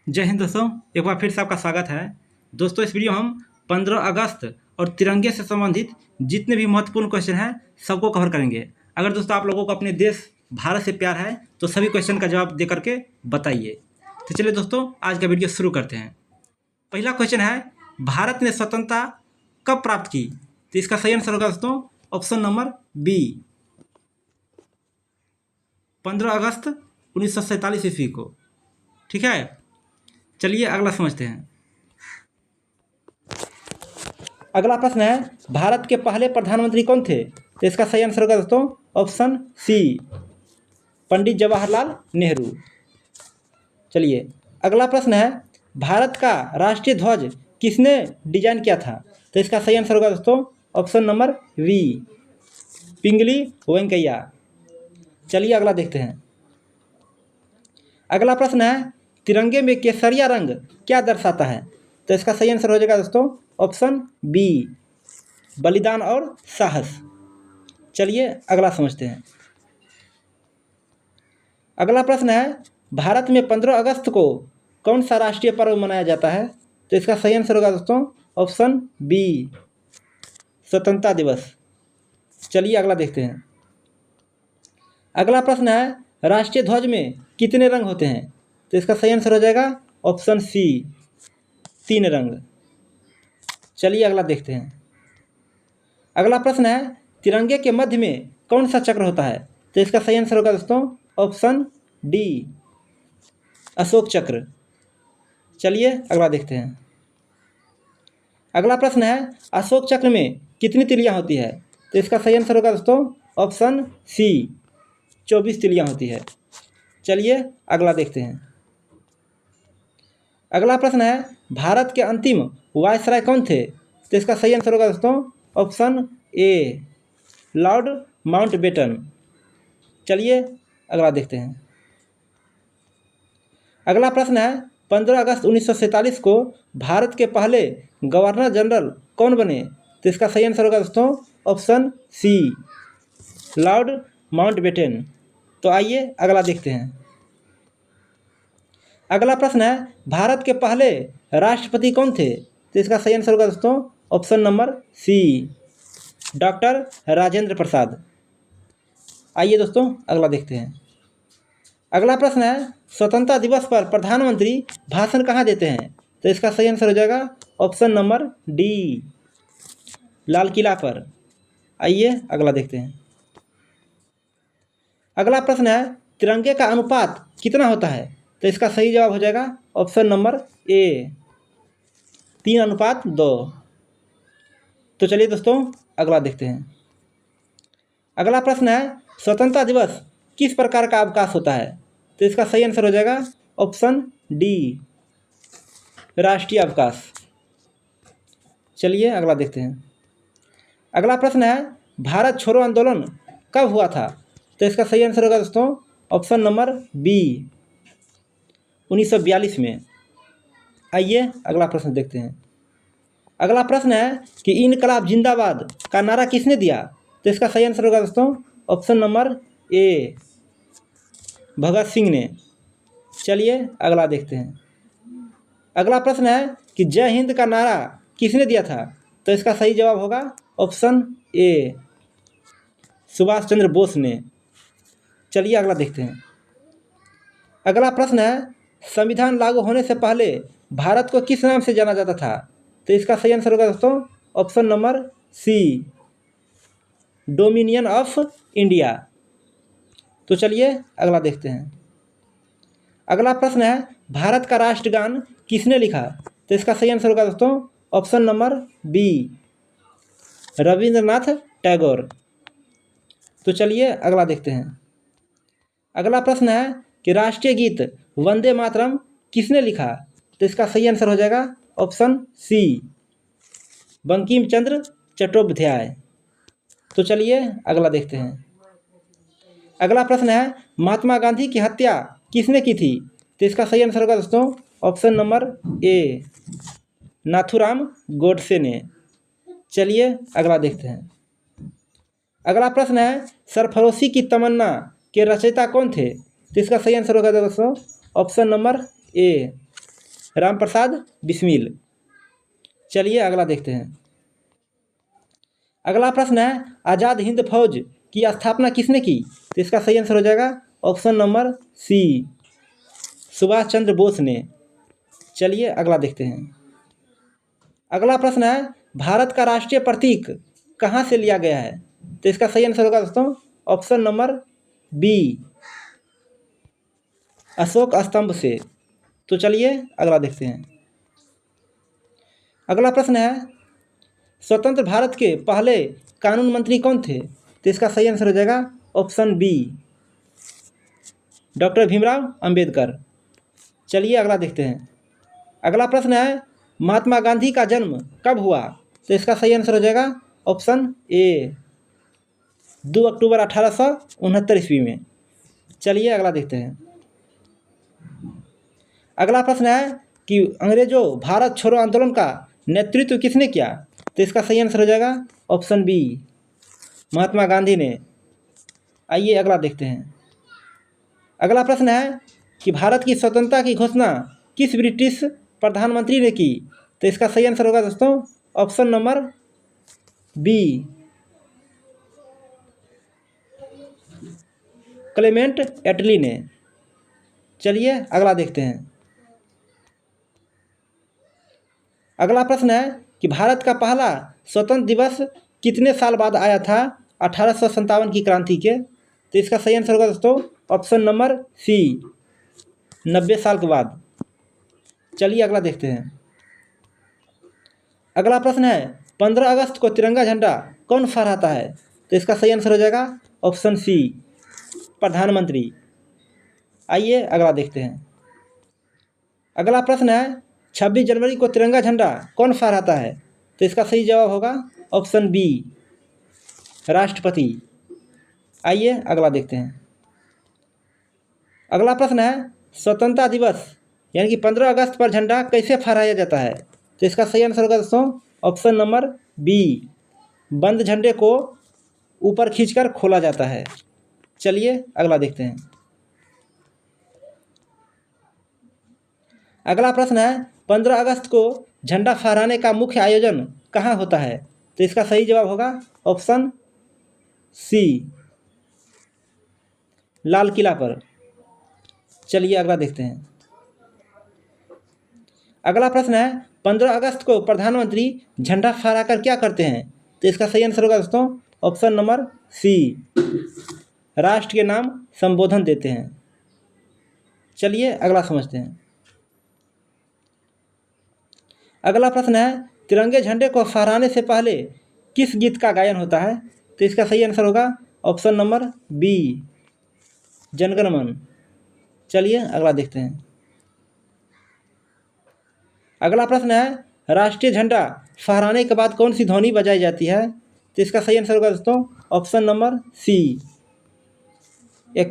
जय हिंद दोस्तों, एक बार फिर से आपका स्वागत है। दोस्तों, इस वीडियो में हम 15 अगस्त और तिरंगे से संबंधित जितने भी महत्वपूर्ण क्वेश्चन हैं सबको कवर करेंगे। अगर दोस्तों आप लोगों को अपने देश भारत से प्यार है तो सभी क्वेश्चन का जवाब दे करके बताइए। तो चलिए दोस्तों, आज का वीडियो शुरू करते हैं। पहला क्वेश्चन है, भारत ने स्वतंत्रता कब प्राप्त की? तो इसका सही आंसर होगा दोस्तों ऑप्शन नंबर बी, 15 अगस्त 1947 ईस्वी को। ठीक है, चलिए अगला समझते हैं। अगला प्रश्न है, भारत के पहले प्रधानमंत्री कौन थे? तो इसका सही आंसर होगा दोस्तों ऑप्शन सी, पंडित जवाहरलाल नेहरू। चलिए अगला प्रश्न है, भारत का राष्ट्रीय ध्वज किसने डिजाइन किया था? तो इसका सही आंसर होगा दोस्तों ऑप्शन नंबर वी, पिंगली वेंकैया। चलिए अगला देखते हैं। अगला प्रश्न है, तिरंगे में केसरिया रंग क्या दर्शाता है? तो इसका सही आंसर हो जाएगा दोस्तों ऑप्शन बी, बलिदान और साहस। चलिए अगला समझते हैं। अगला प्रश्न है, भारत में 15 अगस्त को कौन सा राष्ट्रीय पर्व मनाया जाता है? तो इसका सही आंसर होगा दोस्तों ऑप्शन बी, स्वतंत्रता दिवस। चलिए अगला देखते हैं। अगला प्रश्न है, राष्ट्रीय ध्वज में कितने रंग होते हैं? तो इसका सही आंसर हो जाएगा ऑप्शन सी, 3 रंग। चलिए अगला देखते हैं। अगला प्रश्न है, तिरंगे के मध्य में कौन सा चक्र होता है? तो इसका सही आंसर होगा दोस्तों ऑप्शन डी, अशोक चक्र। चलिए अगला देखते हैं। अगला प्रश्न है, अशोक चक्र में कितनी तिलियां होती है? तो इसका सही आंसर होगा दोस्तों ऑप्शन सी, 24 तिलियां होती है। चलिए अगला देखते हैं। अगला प्रश्न है, भारत के अंतिम वायसराय कौन थे? तो इसका सही आंसर होगा दोस्तों ऑप्शन ए, लॉर्ड माउंटबेटन। चलिए अगला देखते हैं। अगला प्रश्न है, 15 अगस्त 1947 को भारत के पहले गवर्नर जनरल कौन बने? तो इसका सही आंसर होगा दोस्तों ऑप्शन सी, लॉर्ड माउंटबेटन। तो आइए अगला देखते हैं। अगला प्रश्न है, भारत के पहले राष्ट्रपति कौन थे? तो इसका सही आंसर होगा दोस्तों option number C, doctor Rajendra Prasad. आइए दोस्तों अगला देखते हैं। अगला प्रश्न है, स्वतंत्रता दिवस पर प्रधानमंत्री भाषण कहाँ देते हैं? तो इसका सही आंसर हो जाएगा option number D, Lal Qila पर। आइए अगला देखते हैं। अगला प्रश्न है, तिरंगे का अनुपात कितना होता है? तो इसका सही जवाब हो जाएगा ऑप्शन नंबर ए, 3:2। तो चलिए दोस्तों अगला देखते हैं। अगला प्रश्न है, स्वतंत्रता दिवस किस प्रकार का अवकाश होता है? तो इसका सही आंसर हो जाएगा ऑप्शन डी, राष्ट्रीय अवकाश। चलिए अगला देखते हैं। अगला प्रश्न है, भारत छोड़ो आंदोलन कब हुआ था? तो इसका सही आंसर होगा दोस्तों ऑप्शन नंबर बी, 1942 में। आइए अगला प्रश्न देखते हैं। अगला प्रश्न है कि इनकलाब जिंदाबाद का नारा किसने दिया? तो इसका सही आंसर होगा दोस्तों option number A, Bhagat Singh ने। चलिए अगला देखते हैं। अगला प्रश्न है कि जय हिंद का नारा किसने दिया था? तो इसका सही जवाब होगा ऑप्शन ए, सुभाष चंद्र बोस ने। चलिए अगला देखते हैं। अगला प्रश्न है, संविधान लागू होने से पहले भारत को किस नाम से जाना जाता था? तो इसका सही आंसर होगा दोस्तों option number C, dominion of India. तो चलिए अगला देखते हैं। अगला प्रश्न है, भारत का राष्ट्रगान किसने लिखा? तो इसका सही आंसर होगा दोस्तों option number B, Rabindranath Tagore. तो चलिए अगला देखते हैं। अगला प्रश्न है कि राष्ट्रीय गीत वंदे मातरम किसने लिखा? तो इसका सही आंसर हो जाएगा ऑप्शन सी, बंकिम चंद्र चट्टोपाध्याय। तो चलिए अगला देखते हैं। अगला प्रश्न है, महात्मा गांधी की हत्या किसने की थी? तो इसका सही आंसर होगा दोस्तों option number A, Nathuram Godse ने। चलिए अगला देखते हैं। अगला प्रश्न है, सरफरोशी की तमन्ना के रचयिता कौन थे? तो इसका सही आंसर होगा दोस्तों option number A, Ram Prasad Bismil. चलिए अगला देखते हैं। अगला प्रश्न है, आज़ाद हिंद फौज की स्थापना किसने की? तो इसका सही आंसर हो जाएगा ऑप्शन नंबर सी, सुभाष चंद्र बोस ने। चलिए अगला देखते हैं। अगला प्रश्न है, भारत का राष्ट्रीय प्रतीक कहाँ से लिया गया है? तो इसका सही आंसर होगा दोस्तों ऑप्शन नंबर बी, अशोक स्तंभ से। तो चलिए अगला देखते हैं। अगला प्रश्न है, स्वतंत्र भारत के पहले कानून मंत्री कौन थे? तो इसका सही आंसर हो जाएगा option B, doctor Bhimrao Ambedkar. चलिए अगला देखते हैं। अगला प्रश्न है, महात्मा गांधी का जन्म कब हुआ? तो इसका सही आंसर हो जाएगा ऑप्शन ए, 2 अक्टूबर 1869 ईस्वी में। चलिए अगला देखते हैं। अगला प्रश्न है कि अंग्रेजों भारत छोड़ो आंदोलन का नेतृत्व किसने किया? तो इसका सही आंसर हो जाएगा ऑप्शन बी, महात्मा गांधी ने। आइए अगला देखते हैं। अगला प्रश्न है कि भारत की स्वतंत्रता की घोषणा किस ब्रिटिश प्रधानमंत्री ने की? तो इसका सही आंसर होगा दोस्तों ऑप्शन नंबर बी, क्लेमेंट एटली ने। चलिए अगला देखते हैं। अगला प्रश्न है कि भारत का पहला स्वतंत्र दिवस कितने साल बाद आया था 1857 की क्रांति के? तो इसका सही आंसर होगा दोस्तों ऑप्शन नंबर सी, 90 साल के बाद। चलिए अगला देखते हैं। अगला प्रश्न है, 15 अगस्त को तिरंगा झंडा कौन फहराता है? तो इसका सही आंसर हो जाएगा ऑप्शन सी, प्रधानमंत्री। आइए अगला देखते हैं। अगला प्रश्न है, 26 जनवरी को तिरंगा झंडा कौन फहराता है? तो इसका सही जवाब होगा ऑप्शन बी, राष्ट्रपति। आइए अगला देखते हैं। अगला प्रश्न है, स्वतंत्रता दिवस यानी कि 15 अगस्त पर झंडा कैसे फहराया जाता है? तो इसका सही आंसर होगा दोस्तों ऑप्शन नंबर बी, बंद झंडे को ऊपर खींचकर खोला जाता है। चलिए अगला देखते हैं। अगला प्रश्न है, 15 अगस्त को झंडा फहराने का मुख्य आयोजन कहाँ होता है? तो इसका सही जवाब होगा ऑप्शन सी, लाल किला पर। चलिए अगला देखते हैं। अगला प्रश्न है, 15 अगस्त को प्रधानमंत्री झंडा फहराकर क्या करते हैं? तो इसका सही आंसर होगा दोस्तों ऑप्शन नंबर सी, राष्ट्र के नाम संबोधन देते हैं। चलिए अगला समझते हैं। अगला प्रश्न है, तिरंगे झंडे को फहराने से पहले किस गीत का गायन होता है? तो इसका सही आंसर होगा ऑप्शन नंबर बी, जनगण मन। चलिए अगला देखते हैं। अगला प्रश्न है, राष्ट्रीय झंडा फहराने के बाद कौन सी ध्वनि बजाई जाती है? तो इसका सही आंसर होगा दोस्तों ऑप्शन नंबर सी, 21